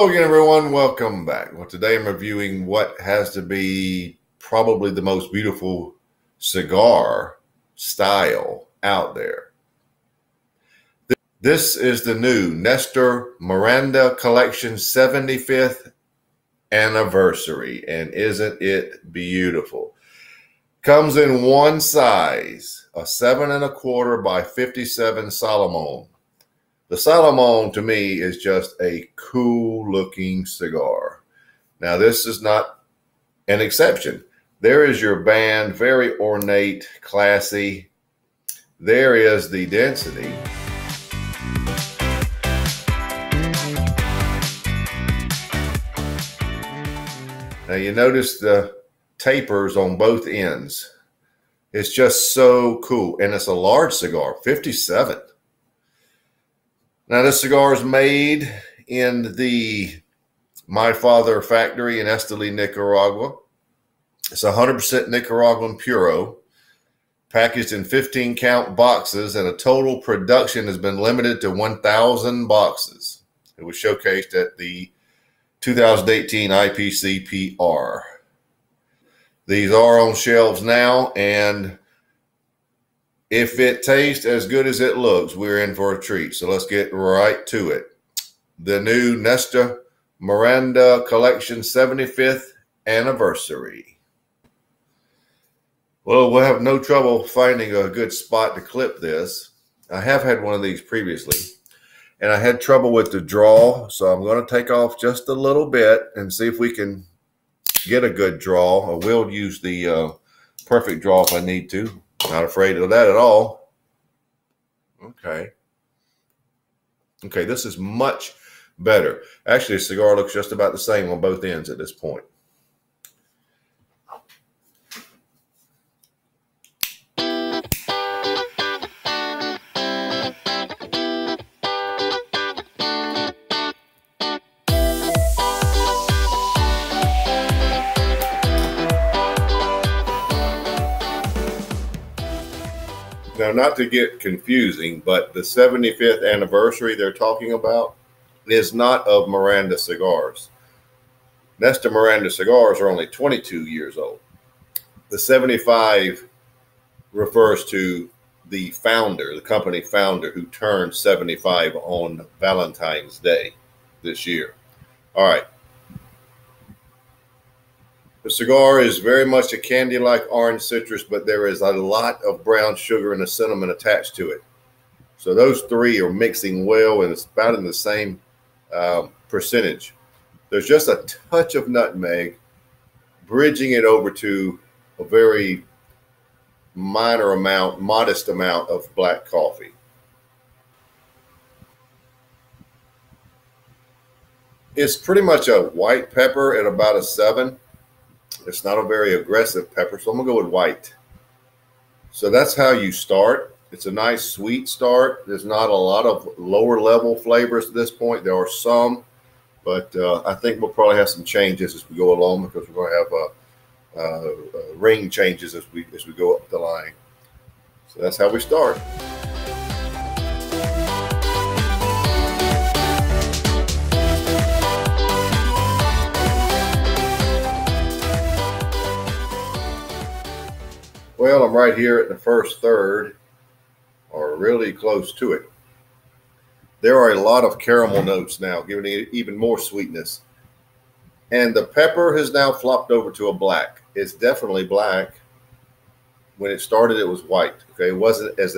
Hello again, everyone. Welcome back. Well, today I'm reviewing what has to be probably the most beautiful cigar style out there. This is the new Nestor Miranda Collection 75th anniversary, and isn't it beautiful? Comes in one size, a 7 1/4 by 57 Salomon. The Salomon, to me, is just a cool-looking cigar. Now, this is not an exception. There is your band, very ornate, classy. There is the density. Now, you notice the tapers on both ends. It's just so cool. And it's a large cigar, 57. Now, this cigar is made in the My Father factory in Esteli, Nicaragua. It's 100% Nicaraguan Puro, packaged in 15-count boxes, and a total production has been limited to 1,000 boxes. It was showcased at the 2018 IPCPR. These are on shelves now, and if it tastes as good as it looks, we're in for a treat. So let's get right to it. The new Nestor Miranda Collection 75th anniversary. Well, we'll have no trouble finding a good spot to clip this. I have had one of these previously, and I had trouble with the draw. So I'm going to take off just a little bit and see if we can get a good draw. I will use the perfect draw if I need to. Not afraid of that at all. Okay, this is much better. Actually, the cigar looks just about the same on both ends at this point. Now, not to get confusing, but the 75th anniversary they're talking about is not of Miranda cigars. Nestor Miranda cigars are only 22 years old. The 75 refers to the founder, the company founder, who turned 75 on Valentine's Day this year. All right. The cigar is very much a candy-like orange citrus, but there is a lot of brown sugar and a cinnamon attached to it. So those three are mixing well, and it's about in the same percentage. There's just a touch of nutmeg, bridging it over to a very minor amount, modest amount of black coffee. It's pretty much a white pepper at about a 7. It's not a very aggressive pepper, so I'm going to go with white. So that's how you start. It's a nice sweet start. There's not a lot of lower level flavors at this point. There are some, but I think we'll probably have some changes as we go along, because we're going to have ring changes as we go up the line. So that's how we start. Well, I'm right here at the first third, or really close to it. There are a lot of caramel notes now, giving it even more sweetness. And the pepper has now flopped over to a black. It's definitely black. When it started, it was white. Okay, it wasn't as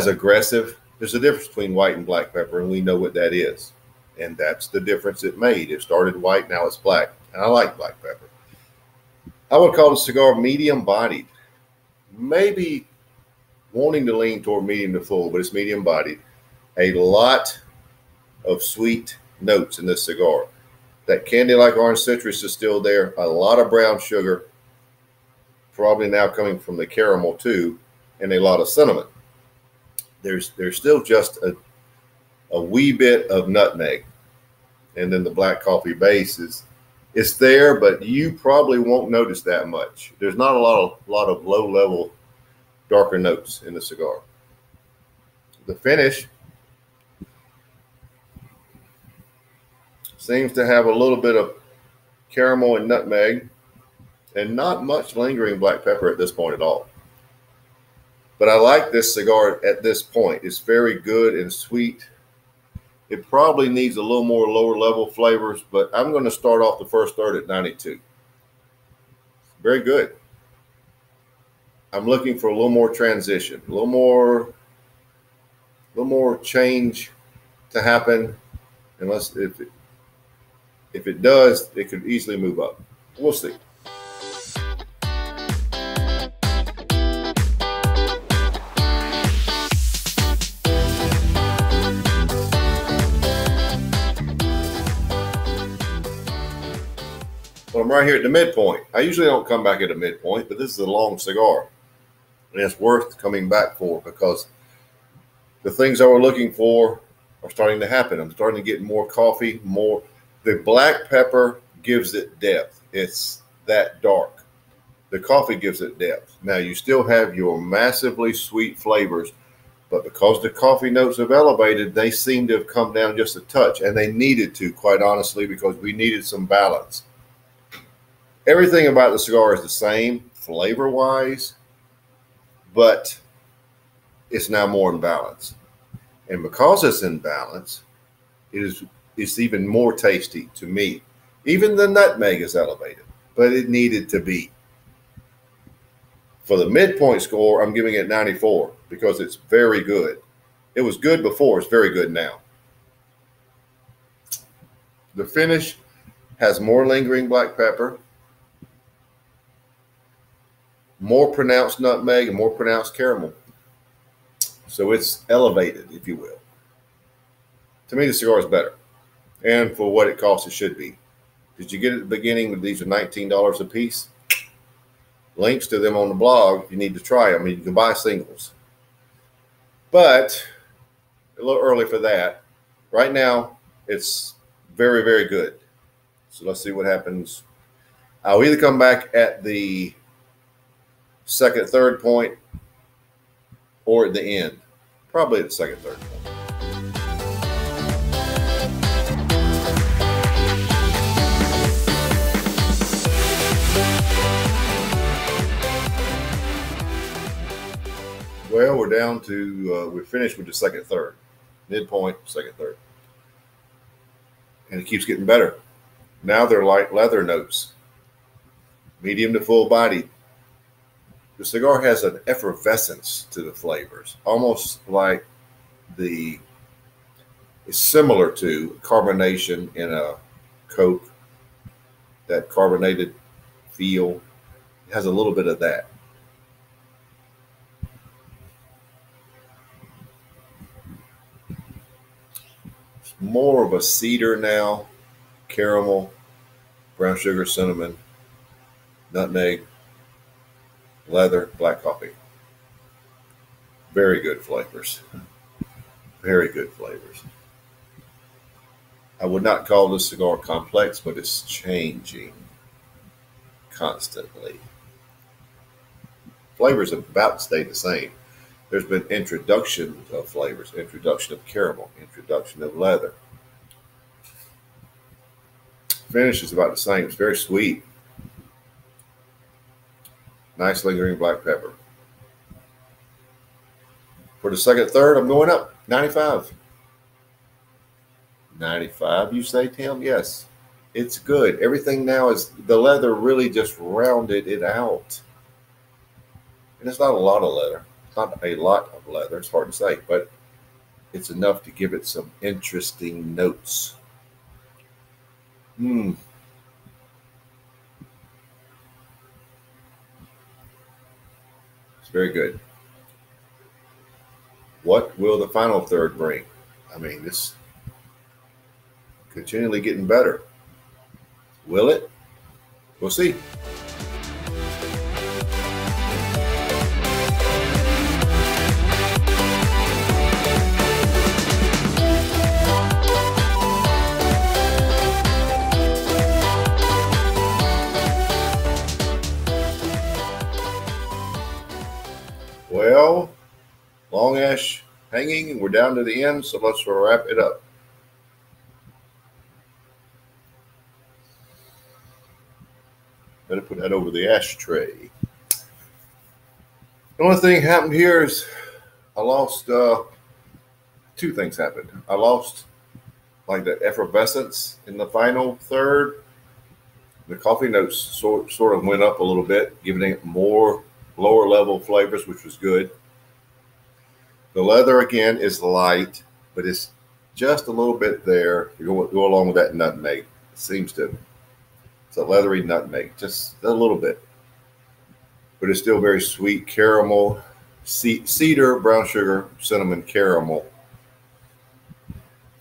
aggressive. There's a difference between white and black pepper, and we know what that is. And that's the difference it made. It started white, now it's black. And I like black pepper. I would call the cigar medium-bodied. Maybe wanting to lean toward medium to full, but it's medium-bodied. A lot of sweet notes in this cigar. That candy-like orange citrus is still there. A lot of brown sugar, probably now coming from the caramel too, and a lot of cinnamon. There's still just a wee bit of nutmeg, and then the black coffee base it's there, but you probably won't notice that much. There's not a lot of low-level darker notes in the cigar. The finish Seems to have a little bit of caramel and nutmeg, and not much lingering black pepper at this point at all. But I like this cigar at this point. It's very good and sweet. It probably needs a little more lower level flavors, but I'm going to start off the first third at 92. Very good. I'm looking for a little more transition, a little more change to happen. Unless if it does, it could easily move up. We'll see. Well, I'm right here at the midpoint. I usually don't come back at a midpoint, but this is a long cigar. And it's worth coming back for because the things I was looking for are starting to happen. I'm starting to get more coffee, more. The black pepper gives it depth. It's that dark. The coffee gives it depth. Now, you still have your massively sweet flavors, but because the coffee notes have elevated, they seem to have come down just a touch, and they needed to, quite honestly, because we needed some balance. Everything about the cigar is the same flavor-wise, but it's now more in balance. And because it's in balance, it's even more tasty to me. Even the nutmeg is elevated, but it needed to be. For the midpoint score, I'm giving it 94 because it's very good. It was good before, it's very good now. The finish has more lingering black pepper, more pronounced nutmeg, and more pronounced caramel. So it's elevated, if you will. To me, the cigar is better. And for what it costs, it should be. Did you get at the beginning? These are $19 a piece. Links to them on the blog if you need to try them. You can buy singles. But a little early for that. Right now, it's very, very good. So let's see what happens. I'll either come back at the second, third point or at the end. Probably at the second, third point. Well, we're down to, we're finished with the second, third. Midpoint, second, third. And it keeps getting better. Now they're light leather notes. Medium to full body. The cigar has an effervescence to the flavors. Almost like it's similar to carbonation in a Coke. That carbonated feel. It has a little bit of that. More of a cedar now, caramel, brown sugar, cinnamon, nutmeg, leather, black coffee. Very good flavors. Very good flavors. I would not call this cigar complex, but it's changing constantly. Flavors have about stayed the same. There's been introduction of flavors, introduction of caramel, introduction of leather. Finish is about the same. It's very sweet. Nice lingering black pepper. For the second, third, I'm going up. 95. 95, you say, Tim? Yes. It's good. Everything now is, the leather really just rounded it out. And it's not a lot of leather. Not a lot of leather, it's hard to say, but it's enough to give it some interesting notes. It's very good. What will the final third bring? I mean, this continually getting better. Will it? We'll see. Well, long ash hanging, and we're down to the end, so let's wrap it up. Better put that over the ashtray. The only thing happened here is I lost, two things happened. I lost like the effervescence in the final third. The coffee notes sort of went up a little bit, giving it more lower level flavors, which was good. The leather again is light, but it's just a little bit there to go along with that nutmeg. It seems to. It's a leathery nutmeg, just a little bit. But it's still very sweet caramel, cedar, brown sugar, cinnamon caramel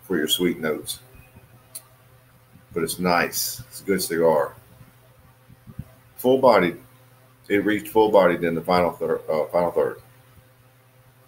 for your sweet notes. But it's nice. It's a good cigar. Full bodied. It reached full bodied in the final third.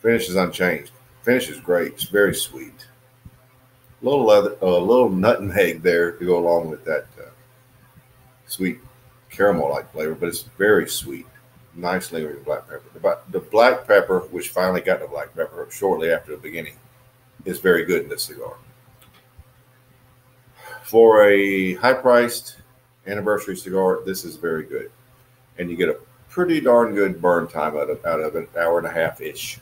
Finish is unchanged. Finish is great. It's very sweet. A little nutmeg there to go along with that sweet caramel-like flavor, but it's very sweet. Nice lingering black pepper. The black pepper, which finally got the black pepper shortly after the beginning, is very good in this cigar. For a high-priced anniversary cigar, this is very good, and you get a pretty darn good burn time out of an hour and a half-ish.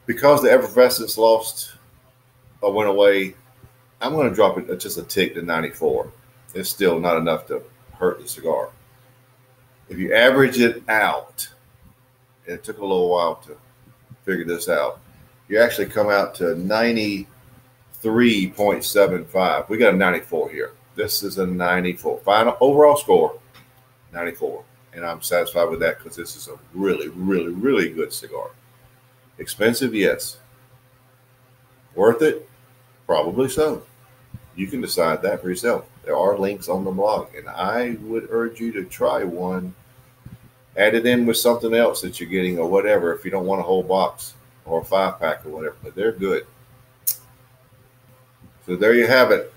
Because the effervescence went away, I'm going to drop it just a tick to 94. It's still not enough to hurt the cigar. If you average it out, and it took a little while to figure this out, you actually come out to 93.75. We got a 94 here. This is a 94. Final overall score, 94. And I'm satisfied with that because this is a really, really, really good cigar. Expensive, yes. Worth it? Probably so. You can decide that for yourself. There are links on the blog, and I would urge you to try one. Add it in with something else that you're getting or whatever if you don't want a whole box or a 5-pack or whatever, but they're good. So there you have it.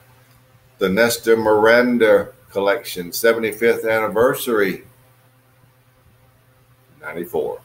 The Nestor Miranda collection, 75th anniversary, 94.